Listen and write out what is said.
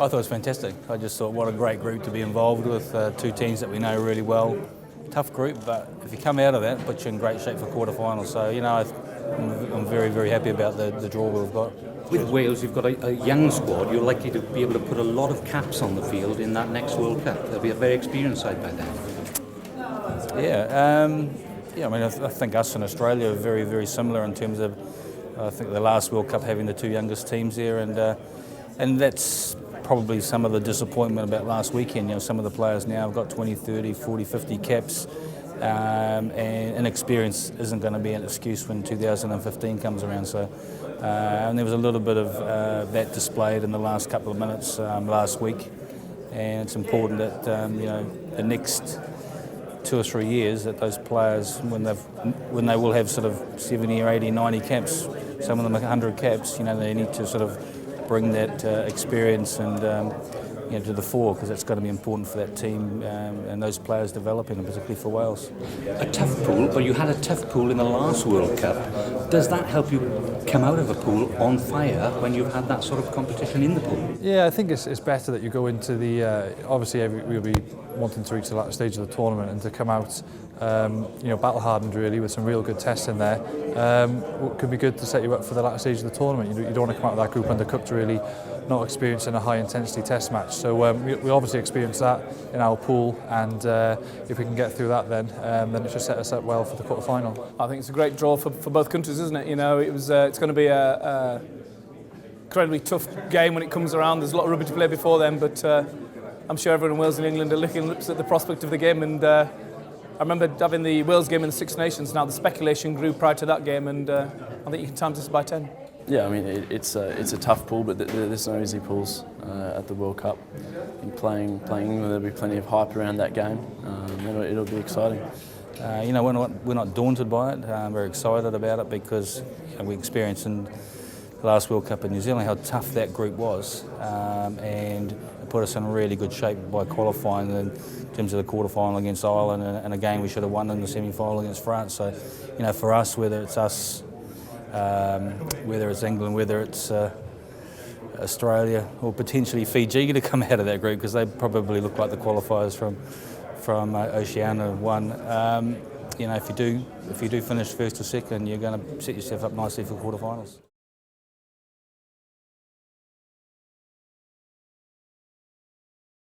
I thought it was fantastic. I just thought what a great group to be involved with, two teams that we know really well. Tough group, but if you come out of that, it puts you in great shape for quarterfinals. So, I'm very, very happy about the draw we've got. With Wales, you've got a young squad. You're likely to be able to put a lot of caps on the field in that next World Cup. They'll be a very experienced side by then. I think us and Australia are very, very similar in terms of, I think the last World Cup having the two youngest teams there, and that's probably some of the disappointment about last weekend. Some of the players now have got 20, 30, 40, 50 caps, and inexperience isn't going to be an excuse when 2015 comes around. So, and there was a little bit of that displayed in the last couple of minutes last week, and it's important that the next 2 or 3 years that those players, when they will have sort of 70 or 80, 90 caps, some of them 100 caps, they need to sort of bring that experience and to the fore, because that's going to be important for that team and those players developing, and particularly for Wales. A tough pool, but you had a tough pool in the last World Cup. Does that help you come out of a pool on fire when you've had that sort of competition in the pool? Yeah, I think it's better that you go into the. Obviously, we'll be wanting to reach the last stage of the tournament and to come out, battle hardened really, with some real good tests in there. It could be good to set you up for the last stage of the tournament. You don't want to come out of that group undercooked, really, not experiencing a high intensity test match. So we obviously experienced that in our pool, and if we can get through that, then it should set us up well for the quarter final. I think it's a great draw for both countries, isn't it? It's going to be a incredibly tough game when it comes around. There's a lot of rugby to play before then, but I'm sure everyone in Wales and England are licking lips at the prospect of the game. And I remember having the Wales game in the Six Nations. Now the speculation grew prior to that game, and I think you can times this by 10. Yeah, I mean it's a tough pool, but there's no easy pools at the World Cup. And playing England, there'll be plenty of hype around that game. It'll be exciting. We're not daunted by it. We're excited about it because we experienced in the last World Cup in New Zealand how tough that group was, and it put us in really good shape by qualifying in terms of the quarter-final against Ireland, and a game we should have won in the semi-final against France. So, for us, whether it's us, whether it's England, whether it's Australia or potentially Fiji to come out of that group, because they probably look like the qualifiers from Oceania won. If you do finish first or second, you're going to set yourself up nicely for quarterfinals.